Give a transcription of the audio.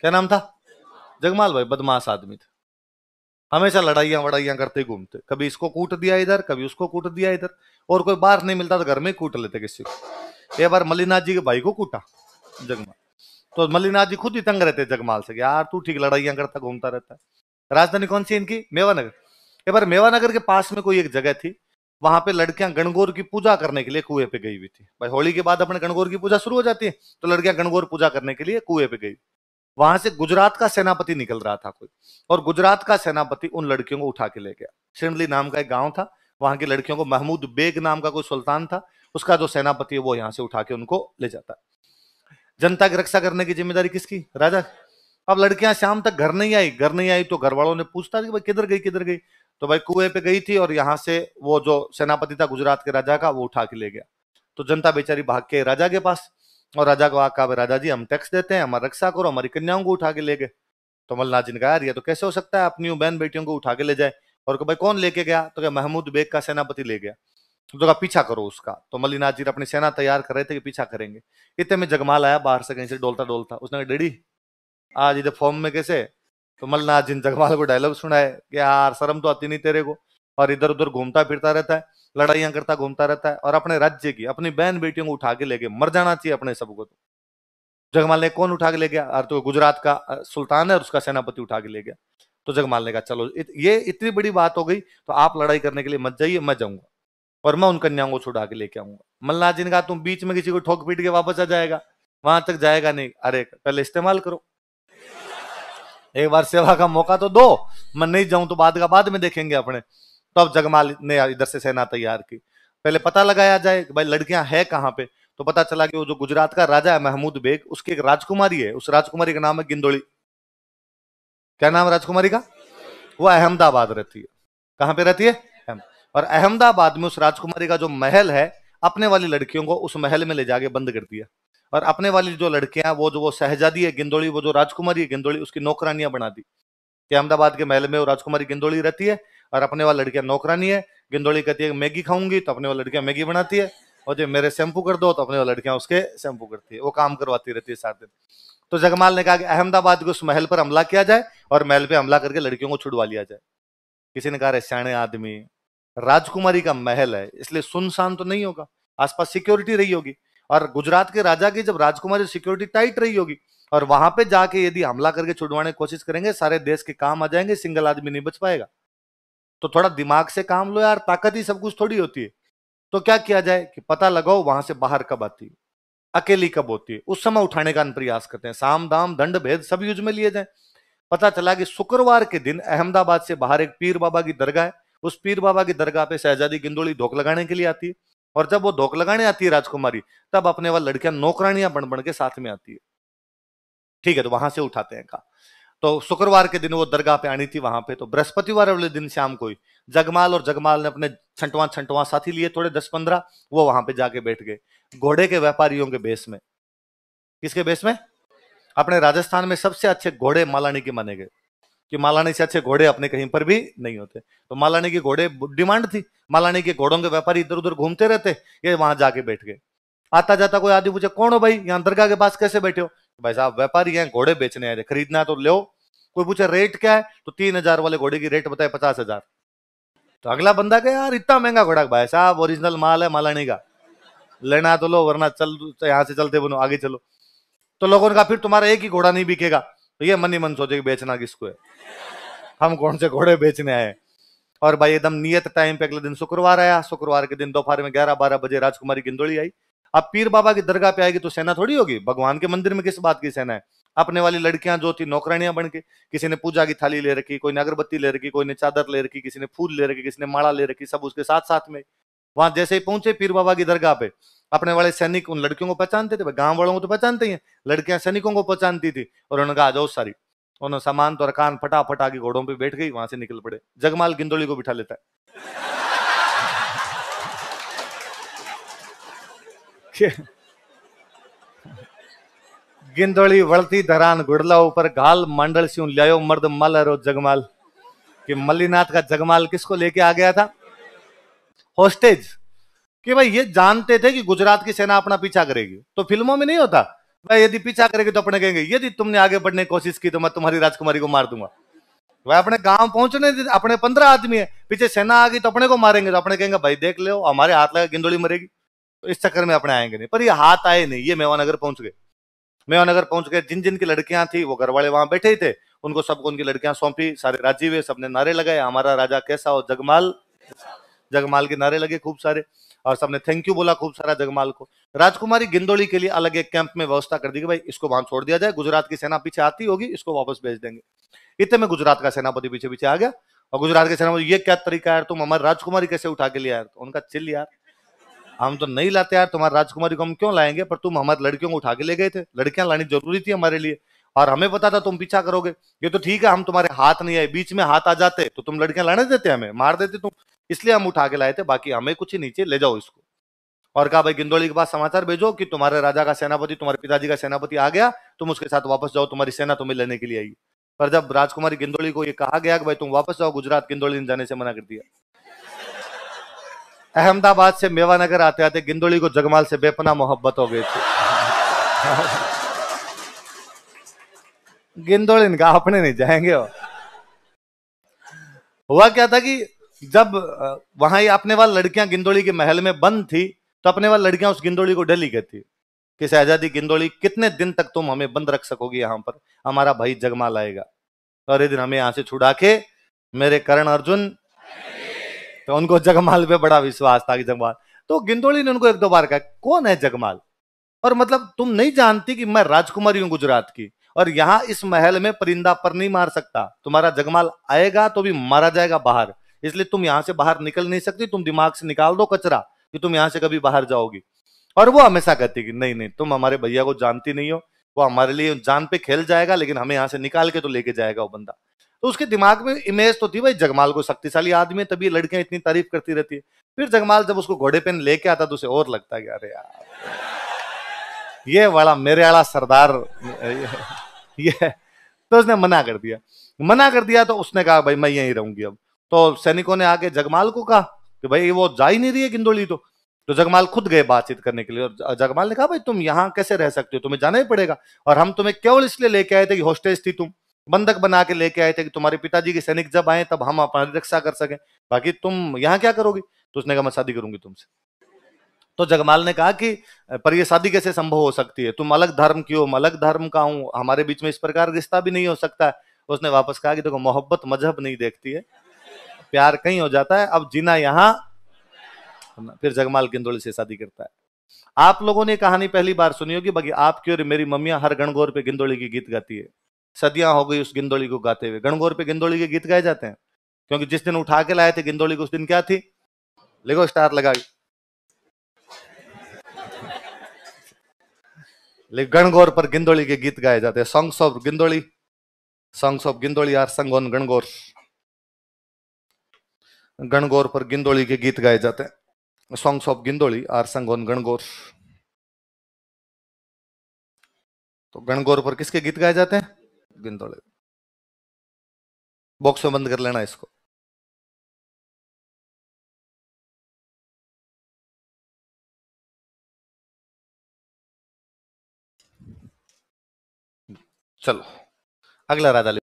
क्या नाम था? जगमाल भाई बदमाश आदमी था, हमेशा लड़ाइयां वड़ाइयां करते घूमते, कभी इसको कूट दिया इधर, कभी उसको कूट दिया इधर, और कोई बाहर नहीं मिलता तो घर में कूट लेते किसी को। एक बार मल्लीनाथ जी के भाई को कूटा जगमाल, तो मल्लीनाथ जी खुद ही तंग रहते जगमाल से, यार तू ठीक लड़ाइयां करता घूमता रहता है। राजधानी कौन सी इनकी? मेवानगर। एक बार मेवानगर के पास में कोई एक जगह थी, वहां पे लड़कियां गणगौर की पूजा करने के लिए कुएं पे गई हुई थी। भाई होली के बाद अपने गणगौर की पूजा शुरू हो जाती है, तो लड़कियां गणगौर पूजा करने के लिए कुएं पे गई। वहां से गुजरात का सेनापति निकल रहा था कोई, और गुजरात का सेनापति उन लड़कियों को उठा के ले गया। सिंडली नाम का एक गांव था, वहां की लड़कियों को महमूद बेग नाम का कोई सुल्तान था, उसका जो सेनापति है वो यहाँ से उठा के उनको ले जाता। जनता की रक्षा करने की जिम्मेदारी किसकी? राजा। अब लड़कियां शाम तक घर नहीं आई, घर नहीं आई तो घर वालों ने पूछता कि भाई किधर गई किधर गई, तो भाई कुएं पे गई थी, और यहाँ से वो जो सेनापति था गुजरात के राजा का वो उठा के ले गया। तो जनता बेचारी भाग के राजा के पास, और राजा को कहा राजा जी हम टैक्स देते हैं, हमारी रक्षा करो, हमारी कन्याओं को उठा के ले गए। तो मल्लाह जी ने कहा यार ये तो कैसे हो सकता है, अपनी बहन बेटियों को उठा के ले जाए। और भाई कौन लेके गया? तो क्या महमूद बेग का सेनापति ले गया। तो कहा पीछा करो उसका। तो मल्लीनाथ जी अपनी सेना तैयार कर रहे थे कि पीछा करेंगे। इतने में जगमाल आया बाहर से कहीं से डोलता डोलता, उसने कहा डैडी आज इधर फॉर्म में कैसे? तो मल्लीनाथ जी ने जगमाल को डायलॉग सुनाए कि यार शर्म तो आती नहीं तेरे को, और इधर उधर घूमता फिरता रहता है, लड़ाइयां करता घूमता रहता है, और अपने राज्य की अपनी बहन बेटियों को उठा के लेके मर जाना चाहिए अपने सबको। तो जगमाल ने कौन उठा के ले गया? और तो गुजरात का सुल्तान है और उसका सेनापति उठा के ले गया। तो जगमाल ने कहा चलो ये इतनी बड़ी बात हो गई तो आप लड़ाई करने के लिए मत जाइए, मैं जाऊंगा और मैं उन कन्याओं को छुड़ा के लेके आऊंगा। मल्लाह जी ने कहा तुम बीच में किसी को ठोक पीट के वापस आ जाएगा, वहां तक जाएगा नहीं। अरे पहले इस्तेमाल करो, एक बार सेवा का मौका तो दो, मैं नहीं जाऊं तो बाद का बाद में देखेंगे अपने। तो अब जगमाल ने इधर से सेना तैयार की, पहले पता लगाया जाए कि भाई लड़कियां है कहां पे। तो पता चला कि वो जो गुजरात का राजा है महमूद बेग, उसकी एक राजकुमारी है, उस राजकुमारी का नाम है गिंदोली। क्या नाम है राजकुमारी का? वो अहमदाबाद रहती है। कहां पे रहती है? और अहमदाबाद में उस राजकुमारी का जो महल है, अपने वाली लड़कियों को उस महल में ले जाके बंद कर दिया, और अपने वाली जो लड़कियां वो जो वो शहजादी है गिंदोली, वो जो राजकुमारी है गिंदोली, उसकी नौकरानियां बना दी कि अहमदाबाद के महल में वो राजकुमारी गिंदोली रहती है, और अपने वाली लड़कियां नौकरानी है। गिंदोली कहती है मैगी खाऊंगी, तो अपने वाली लड़कियां मैगी बनाती है, और जो मेरे शैम्पू कर दो, तो अपने वाली लड़कियां उसके शैम्पू करती है, वो काम करवाती रहती है 7 दिन। तो जगमाल ने कहा कि अहमदाबाद के उस महल पर हमला किया जाए, और महल पे हमला करके लड़कियों को छुड़वा लिया जाए। किसी ने कहा सियाने आदमी, राजकुमारी का महल है इसलिए सुनसान तो नहीं होगा, आसपास सिक्योरिटी रही होगी, और गुजरात के राजा की जब राजकुमारी सिक्योरिटी टाइट रही होगी, और वहां पे जाके यदि हमला करके छुड़वाने की कोशिश करेंगे, सारे देश के काम आ जाएंगे, सिंगल आदमी नहीं बच पाएगा। तो थोड़ा दिमाग से काम लो यार, ताकत ही सब कुछ थोड़ी होती है। तो क्या किया जाए कि पता लगाओ वहां से बाहर कब आती है, अकेली कब होती है, उस समय उठाने का प्रयास करते हैं, साम दाम दंड भेद सब यूज में लिए जाए। पता चला कि शुक्रवार के दिन अहमदाबाद से बाहर एक पीर बाबा की दरगाह है, उस पीर बाबा की दरगाह पे शहजादी गिंदोली धोख लगाने के लिए आती है, और जब वो धोख लगाने आती है राजकुमारी, तब अपने वाली लड़कियां नौकरानियां बन बन के साथ में आती है। ठीक है, तो वहां से उठाते हैं का। तो शुक्रवार के दिन वो दरगाह पे आनी थी वहां पे, तो बृहस्पतिवार वाले दिन शाम को ही जगमाल ने अपने छंटवा छंटवा साथी लिए थोड़े 10-15, वो वहां पे जाके बैठ गए घोड़े के व्यापारियों के बेस में। किसके बेस में? अपने राजस्थान में सबसे अच्छे घोड़े मालानी के माने गए, कि मालानी से अच्छे घोड़े अपने कहीं पर भी नहीं होते। तो मालानी के घोड़े डिमांड थी, मालानी के घोड़ों के व्यापारी इधर उधर घूमते रहते, ये वहां जाके बैठ गए। आता जाता कोई आदमी पूछे कौन हो भाई, यहाँ दरगाह के पास कैसे बैठे हो? भाई साहब व्यापारी हैं, घोड़े बेचने आए थे, खरीदना है तो लो। कोई पूछे रेट क्या है, तो 3,000 वाले घोड़े की रेट बताए 50,000। तो अगला बंदा कहे यार इतना महंगा घोड़ा? भाई साहब ओरिजिनल माल है मालानी का, लेना तो लो वरना चल यहाँ से चलते बनो आगे चलो। तो लोगों ने कहा फिर तुम्हारा एक ही घोड़ा नहीं बिकेगा। तो ये मन ही मन सोचे कि बेचना किसको है, हम कौन से घोड़े बेचने आए। और भाई एकदम नियत टाइम पे अगले दिन शुक्रवार आया, शुक्रवार के दिन दोपहर में 11-12 बजे राजकुमारी गिंदोली आई। अब पीर बाबा की दरगाह पे आएगी तो सेना थोड़ी होगी, भगवान के मंदिर में किस बात की सेना है? अपने वाली लड़कियां जो थी नौकरानियां बन के, किसी ने पूजा की थाली ले रखी, कोई ने अगरबत्ती ले रखी, कोई ने चादर ले रखी, किसी ने फूल ले रखी, किसी ने माला ले रखी, सब उसके साथ साथ में। वहां जैसे ही पहुंचे पीर बाबा की दरगाह पे, अपने वाले सैनिक उन लड़कियों को पहचानते थे, गांव वालों को तो पहचानते ही हैं, लड़कियां सैनिकों को पहचानती थी, और उन्होंने कहा आ जाओ सारी। उन्होंने सामान तो रकान फटाफट आगे घोड़ों पे बैठ गई, वहां से निकल पड़े। जगमाल गिंदोली को बिठा लेता है गिंदोली वळती धरान गुड़ला ऊपर घाल मंडल स्यू लियो मर्द मल रो जगमाल। कि मल्लीनाथ का जगमाल किसको लेके आ गया था? होस्टेज। कि भाई ये जानते थे कि गुजरात की सेना अपना पीछा करेगी, तो फिल्मों में नहीं होता भाई यदि पीछा करेगी तो अपने कहेंगे यदि तुमने आगे बढ़ने की कोशिश की तो मैं तुम्हारी राजकुमारी को मार दूंगा। वह अपने गांव पहुंचने, अपने 15 आदमी है, पीछे सेना आ गई तो अपने को मारेंगे, तो अपने कहेंगे भाई देख लो हमारे हाथ लगा गिंदोली मरेगी। तो इस चक्कर में अपने आएंगे नहीं। पर ये हाथ आए नहीं, ये मेवानगर पहुंच गए। मेवानगर पहुंच गए, जिन जिन की लड़कियां थी वो घर वाले वहां बैठे ही थे, उनको सबको उनकी लड़कियां सौंपी, सारे राजी हुए, सबने नारे लगाए हमारा राजा कैसा हो जगमाल। जगमाल के नारे लगे खूब सारे, और सबने थैंक यू बोला खूब सारा जगमाल को। राजकुमारी गिंदोली के लिए अलग एक कैंप में व्यवस्था कर दी कि भाई इसको वहां छोड़ दिया जाए, गुजरात की सेना पीछे आती होगी इसको वापस भेज देंगे। इतने में गुजरात का सेनापति पीछे पीछे आ गया, और गुजरात के सेनापति ये क्या तरीका है यार, तुम हमारी राजकुमारी कैसे उठा के लिया यार। तो उनका चिल यार, हम तो नहीं लाते यार, तुम्हारी राजकुमारी को हम क्यों लाएंगे, पर तुम हमारी लड़कियों को उठा के ले गए थे, लड़कियां लानी जरूरी थी हमारे लिए, और हमें पता था तुम पीछा करोगे। ये तो ठीक है हम तुम्हारे हाथ नहीं आए, बीच में हाथ आ जाते तो तुम लड़कियां लाने देते, हमें मार देते तुम, इसलिए हम उठा के लाए थे, बाकी हमें कुछ ही नीचे ले जाओ इसको। और कहा भाई गिंदोली के पास समाचार भेजो कि तुम्हारे राजा का सेनापति, तुम्हारे पिताजी का सेनापति आ गया, तुम उसके साथ वापस जाओ, तुम्हारी सेना तुम्हें लेने के लिए आई। पर जब राजकुमारी गिंदोली को ये कहा गया कि भाई तुम वापस जाओ गुजरात, गिंदोली ने जाने से मना कर दिया। अहमदाबाद से मेवानगर आते आते गिंदोली को जगमाल से बेपनाह मोहब्बत हो गई थी। गिंदोली ने कहा अपने नहीं जाएंगे। हुआ क्या था कि जब वहां ये अपने वाली लड़कियां गिंदोली के महल में बंद थी, तो अपने वाली लड़कियां उस गिंदोली को डली कहती कि शहजादी गिंदोली कितने दिन तक तुम हमें बंद रख सकोगी यहाँ पर, हमारा भाई जगमाल आएगा और ये दिन हमें यहां से छुड़ा के मेरे कर्ण अर्जुन। तो उनको जगमाल पे बड़ा विश्वास था कि जगमाल, तो गिंदोली ने उनको एक दो बार कहा कौन है जगमाल, और मतलब तुम नहीं जानती कि मैं राजकुमारी हूं गुजरात की, और यहां इस महल में परिंदा पर नहीं मार सकता, तुम्हारा जगमाल आएगा तो भी मारा जाएगा बाहर, इसलिए तुम यहां से बाहर निकल नहीं सकती, तुम दिमाग से निकाल दो कचरा कि तुम यहां से कभी बाहर जाओगी। और वो हमेशा कहती कि नहीं नहीं तुम हमारे भैया को जानती नहीं हो, वो हमारे लिए जान पे खेल जाएगा लेकिन हमें यहां से निकाल के तो लेके जाएगा वो बंदा। तो उसके दिमाग में इमेज तो थी भाई जगमाल को शक्तिशाली आदमी है, तभी लड़कियां इतनी तारीफ करती रहती है। फिर जगमाल जब उसको घोड़े पे लेके आता तो उसे और लगता है कि अरे यार ये वाला मेरे वाला सरदार, ये तो उसने मना कर दिया। मना कर दिया तो उसने कहा भाई मैं यहीं रहूंगी अब। तो सैनिकों ने आके जगमाल को कहा कि भाई वो जा ही नहीं रही है गिंदोली। तो जगमाल खुद गए बातचीत करने के लिए, और जगमाल ने कहा भाई तुम यहाँ कैसे रह सकते हो, तुम्हें जाना ही पड़ेगा, और हम तुम्हें केवल इसलिए लेके आए थे कि होस्टेज थी तुम, बंधक बना के लेके आए थे कि तुम्हारे पिताजी के सैनिक जब आए तब हम अपनी रक्षा कर सकें, बाकी तुम यहाँ क्या करोगी। तो उसने कहा मैं शादी करूंगी तुमसे। तो जगमाल ने कहा कि पर ये शादी कैसे संभव हो सकती है, तुम अलग धर्म की हो, मैं अलग धर्म का हूं, हमारे बीच में इस प्रकार रिश्ता भी नहीं हो सकता है। उसने वापस कहा कि देखो मोहब्बत मजहब नहीं देखती है, प्यार कहीं हो जाता है, अब जीना यहाँ। फिर जगमाल गिंदोली से शादी करता है। आप लोगों ने कहानी पहली बार सुनी होगी, बाकी आपकी और मेरी मम्मियां हर गणगौर पे गिंदोली की गीत गाती है। सदियां हो गई उस गिंदोली को गाते हुए, गणगौर पे गिंदोली के गीत गाए जाते हैं, क्योंकि जिस दिन उठा के लाए थे गिंदोली को उस दिन क्या थी, लिखो स्टार लगा, गणगौर पर गिंदोली के गीत गाए जाते हैं, songs of Gindoli, songs of Gindoli are sung on Gangaur. Gangaur पर गिंदोली के गीत गाए जाते हैं, songs of Gindoli are sung on Gangaur. तो गणगौर पर किसके गीत गाए जाते हैं, गिंदोली। बॉक्स में बंद कर लेना इसको। चलो अगला राजा।